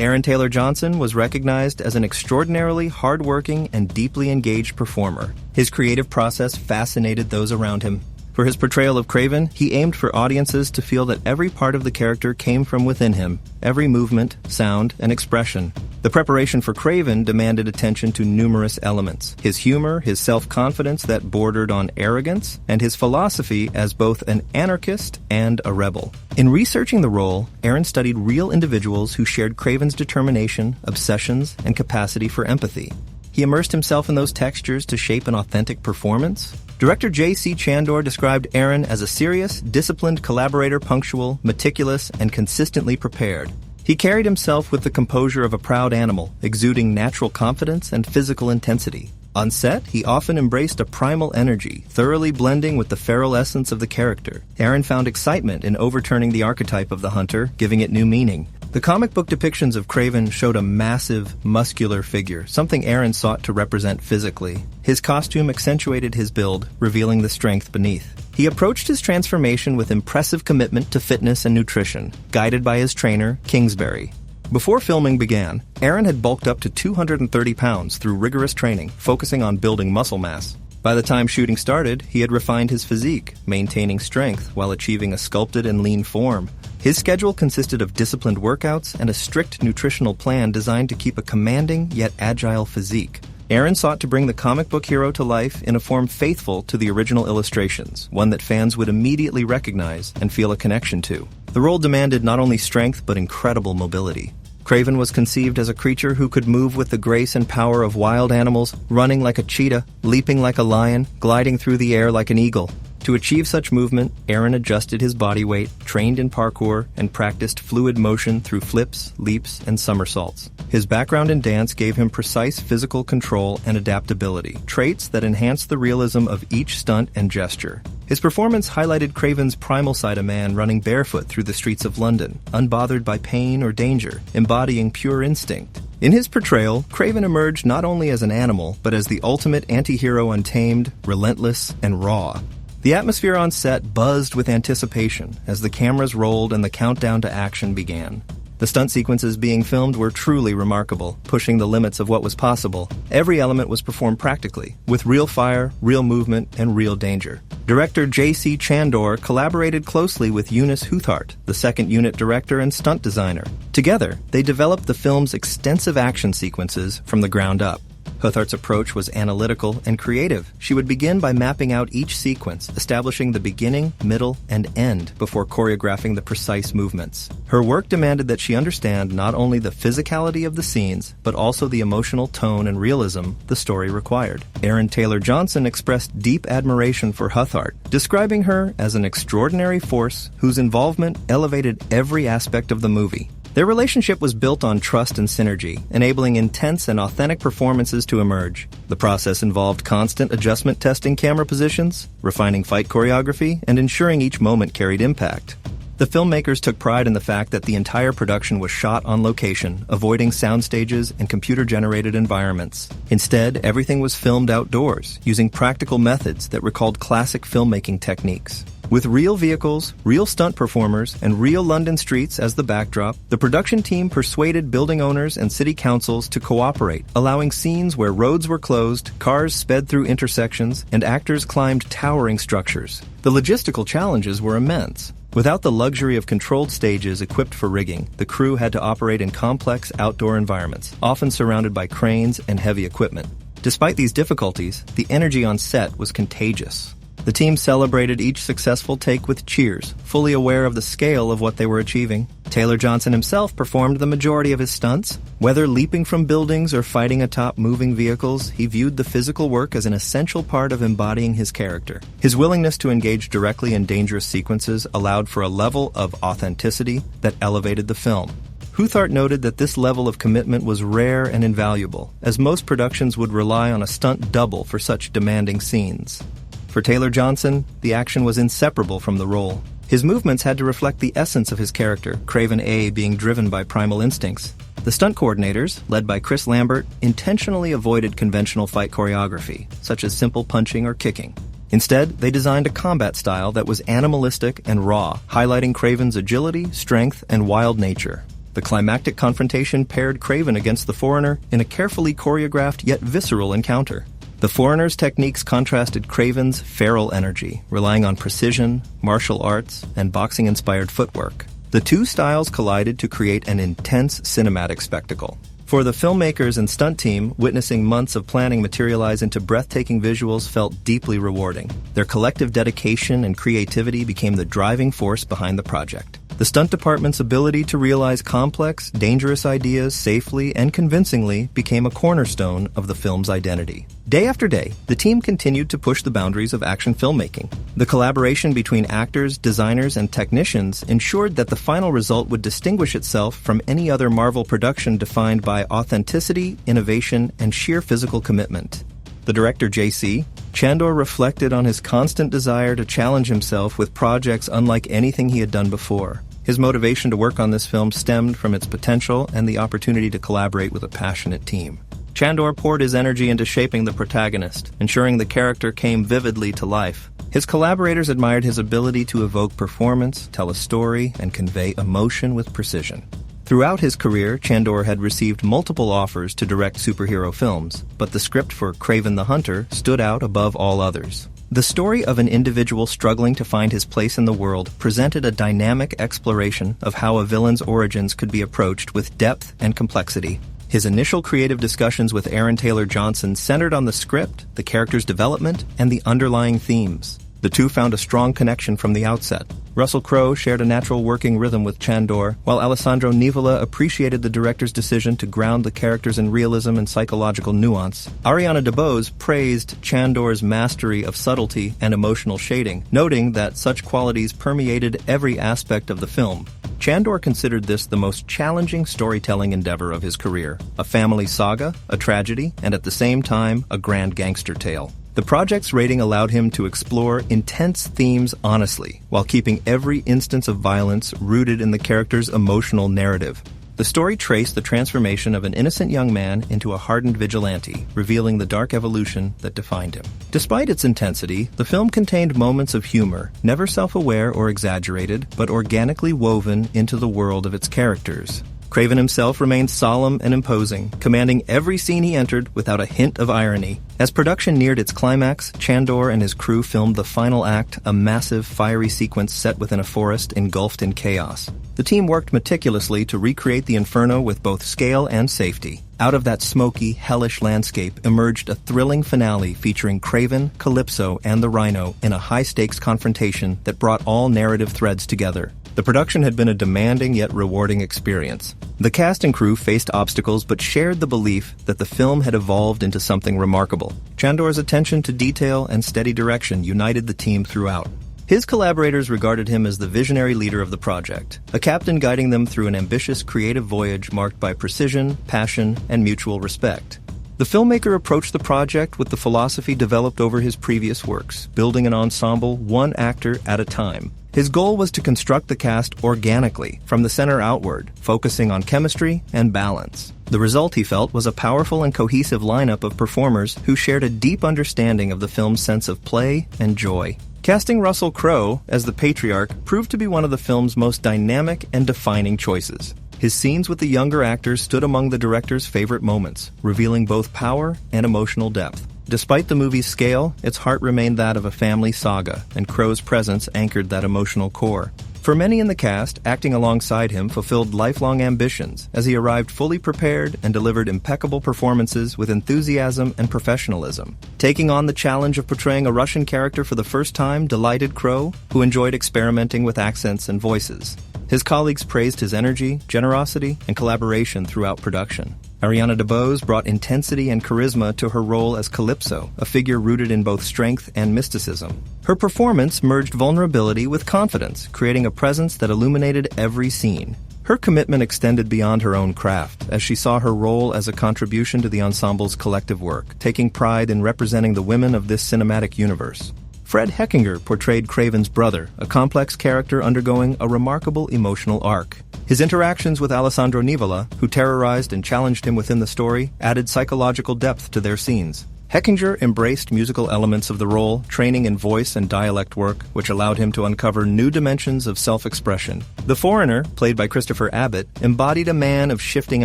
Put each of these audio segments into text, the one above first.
Aaron Taylor Johnson was recognized as an extraordinarily hardworking and deeply engaged performer. His creative process fascinated those around him. For his portrayal of Kraven, he aimed for audiences to feel that every part of the character came from within him, every movement, sound, and expression. The preparation for Kraven demanded attention to numerous elements: his humor, his self-confidence that bordered on arrogance, and his philosophy as both an anarchist and a rebel. In researching the role, Aaron studied real individuals who shared Kraven's determination, obsessions, and capacity for empathy. He immersed himself in those textures to shape an authentic performance. Director J.C. Chandor described Aaron as a serious, disciplined collaborator, punctual, meticulous, and consistently prepared. He carried himself with the composure of a proud animal, exuding natural confidence and physical intensity. On set, he often embraced a primal energy, thoroughly blending with the feral essence of the character. Aaron found excitement in overturning the archetype of the hunter, giving it new meaning. The comic book depictions of Kraven showed a massive, muscular figure, something Aaron sought to represent physically. His costume accentuated his build, revealing the strength beneath. He approached his transformation with impressive commitment to fitness and nutrition, guided by his trainer, Kingsbury. Before filming began, Aaron had bulked up to 230 pounds through rigorous training, focusing on building muscle mass. By the time shooting started, he had refined his physique, maintaining strength while achieving a sculpted and lean form. His schedule consisted of disciplined workouts and a strict nutritional plan designed to keep a commanding yet agile physique. Aaron sought to bring the comic book hero to life in a form faithful to the original illustrations, one that fans would immediately recognize and feel a connection to. The role demanded not only strength but incredible mobility. Kraven was conceived as a creature who could move with the grace and power of wild animals, running like a cheetah, leaping like a lion, gliding through the air like an eagle. To achieve such movement, Aaron adjusted his body weight, trained in parkour, and practiced fluid motion through flips, leaps, and somersaults. His background in dance gave him precise physical control and adaptability, traits that enhanced the realism of each stunt and gesture. His performance highlighted Kraven's primal side, a man running barefoot through the streets of London, unbothered by pain or danger, embodying pure instinct. In his portrayal, Kraven emerged not only as an animal, but as the ultimate anti-hero, untamed, relentless, and raw. The atmosphere on set buzzed with anticipation as the cameras rolled and the countdown to action began. The stunt sequences being filmed were truly remarkable, pushing the limits of what was possible. Every element was performed practically, with real fire, real movement, and real danger. Director J.C. Chandor collaborated closely with Eunice Huthart, the second unit director and stunt designer. Together, they developed the film's extensive action sequences from the ground up. Huthart's approach was analytical and creative. She would begin by mapping out each sequence, establishing the beginning, middle, and end before choreographing the precise movements. Her work demanded that she understand not only the physicality of the scenes, but also the emotional tone and realism the story required. Aaron Taylor Johnson expressed deep admiration for Huthart, describing her as an extraordinary force whose involvement elevated every aspect of the movie. Their relationship was built on trust and synergy, enabling intense and authentic performances to emerge. The process involved constant adjustment testing camera positions, refining fight choreography, and ensuring each moment carried impact. The filmmakers took pride in the fact that the entire production was shot on location, avoiding sound stages and computer-generated environments. Instead, everything was filmed outdoors, using practical methods that recalled classic filmmaking techniques. With real vehicles, real stunt performers, and real London streets as the backdrop, the production team persuaded building owners and city councils to cooperate, allowing scenes where roads were closed, cars sped through intersections, and actors climbed towering structures. The logistical challenges were immense. Without the luxury of controlled stages equipped for rigging, the crew had to operate in complex outdoor environments, often surrounded by cranes and heavy equipment. Despite these difficulties, the energy on set was contagious. The team celebrated each successful take with cheers, fully aware of the scale of what they were achieving. Taylor Johnson himself performed the majority of his stunts. Whether leaping from buildings or fighting atop moving vehicles, he viewed the physical work as an essential part of embodying his character. His willingness to engage directly in dangerous sequences allowed for a level of authenticity that elevated the film. Huthart noted that this level of commitment was rare and invaluable, as most productions would rely on a stunt double for such demanding scenes. For Taylor Johnson, the action was inseparable from the role. His movements had to reflect the essence of his character, Kraven A being driven by primal instincts. The stunt coordinators, led by Chris Lambert, intentionally avoided conventional fight choreography, such as simple punching or kicking. Instead, they designed a combat style that was animalistic and raw, highlighting Kraven's agility, strength, and wild nature. The climactic confrontation paired Kraven against the Foreigner in a carefully choreographed yet visceral encounter. The Foreigner's techniques contrasted Kraven's feral energy, relying on precision, martial arts, and boxing-inspired footwork. The two styles collided to create an intense cinematic spectacle. For the filmmakers and stunt team, witnessing months of planning materialize into breathtaking visuals felt deeply rewarding. Their collective dedication and creativity became the driving force behind the project. The stunt department's ability to realize complex, dangerous ideas safely and convincingly became a cornerstone of the film's identity. Day after day, the team continued to push the boundaries of action filmmaking. The collaboration between actors, designers, and technicians ensured that the final result would distinguish itself from any other Marvel production defined by authenticity, innovation, and sheer physical commitment. The director, J.C. Chandor, reflected on his constant desire to challenge himself with projects unlike anything he had done before. His motivation to work on this film stemmed from its potential and the opportunity to collaborate with a passionate team. Chandor poured his energy into shaping the protagonist, ensuring the character came vividly to life. His collaborators admired his ability to evoke performance, tell a story, and convey emotion with precision. Throughout his career, Chandor had received multiple offers to direct superhero films, but the script for Kraven the Hunter stood out above all others. The story of an individual struggling to find his place in the world presented a dynamic exploration of how a villain's origins could be approached with depth and complexity. His initial creative discussions with Aaron Taylor Johnson centered on the script, the character's development, and the underlying themes. The two found a strong connection from the outset. Russell Crowe shared a natural working rhythm with Chandor, while Alessandro Nivola appreciated the director's decision to ground the characters in realism and psychological nuance. Ariana DeBose praised Chandor's mastery of subtlety and emotional shading, noting that such qualities permeated every aspect of the film. Chandor considered this the most challenging storytelling endeavor of his career, a family saga, a tragedy, and at the same time, a grand gangster tale. The project's rating allowed him to explore intense themes honestly, while keeping every instance of violence rooted in the character's emotional narrative. The story traced the transformation of an innocent young man into a hardened vigilante, revealing the dark evolution that defined him. Despite its intensity, the film contained moments of humor, never self-aware or exaggerated, but organically woven into the world of its characters. Kraven himself remained solemn and imposing, commanding every scene he entered without a hint of irony. As production neared its climax, Chandor and his crew filmed the final act, a massive, fiery sequence set within a forest engulfed in chaos. The team worked meticulously to recreate the inferno with both scale and safety. Out of that smoky, hellish landscape emerged a thrilling finale featuring Kraven, Calypso, and the Rhino in a high-stakes confrontation that brought all narrative threads together. The production had been a demanding yet rewarding experience. The cast and crew faced obstacles but shared the belief that the film had evolved into something remarkable. Chandor's attention to detail and steady direction united the team throughout. His collaborators regarded him as the visionary leader of the project, a captain guiding them through an ambitious creative voyage marked by precision, passion, and mutual respect. The filmmaker approached the project with the philosophy developed over his previous works, building an ensemble one actor at a time. His goal was to construct the cast organically, from the center outward, focusing on chemistry and balance. The result, he felt, was a powerful and cohesive lineup of performers who shared a deep understanding of the film's sense of play and joy. Casting Russell Crowe as the patriarch proved to be one of the film's most dynamic and defining choices. His scenes with the younger actors stood among the director's favorite moments, revealing both power and emotional depth. Despite the movie's scale, its heart remained that of a family saga, and Crowe's presence anchored that emotional core. For many in the cast, acting alongside him fulfilled lifelong ambitions, as he arrived fully prepared and delivered impeccable performances with enthusiasm and professionalism. Taking on the challenge of portraying a Russian character for the first time delighted Crowe, who enjoyed experimenting with accents and voices. His colleagues praised his energy, generosity, and collaboration throughout production. Ariana DeBose brought intensity and charisma to her role as Calypso, a figure rooted in both strength and mysticism. Her performance merged vulnerability with confidence, creating a presence that illuminated every scene. Her commitment extended beyond her own craft, as she saw her role as a contribution to the ensemble's collective work, taking pride in representing the women of this cinematic universe. Fred Heckinger portrayed Kraven's brother, a complex character undergoing a remarkable emotional arc. His interactions with Alessandro Nivola, who terrorized and challenged him within the story, added psychological depth to their scenes. Heckinger embraced musical elements of the role, training in voice and dialect work, which allowed him to uncover new dimensions of self-expression. The foreigner, played by Christopher Abbott, embodied a man of shifting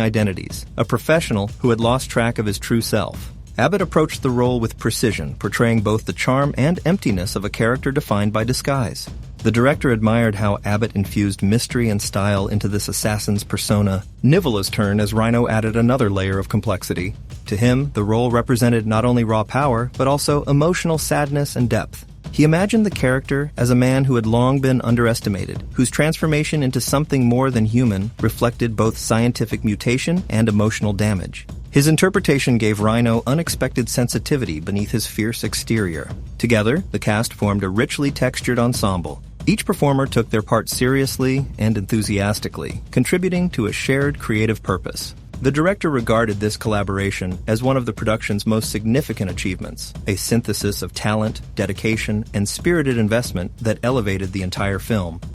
identities, a professional who had lost track of his true self. Abbott approached the role with precision, portraying both the charm and emptiness of a character defined by disguise. The director admired how Abbott infused mystery and style into this assassin's persona. Nivola's turn as Rhino added another layer of complexity. To him, the role represented not only raw power, but also emotional sadness and depth. He imagined the character as a man who had long been underestimated, whose transformation into something more than human reflected both scientific mutation and emotional damage. His interpretation gave Rhino unexpected sensitivity beneath his fierce exterior. Together, the cast formed a richly textured ensemble. Each performer took their part seriously and enthusiastically, contributing to a shared creative purpose. The director regarded this collaboration as one of the production's most significant achievements, a synthesis of talent, dedication, and spirited investment that elevated the entire film.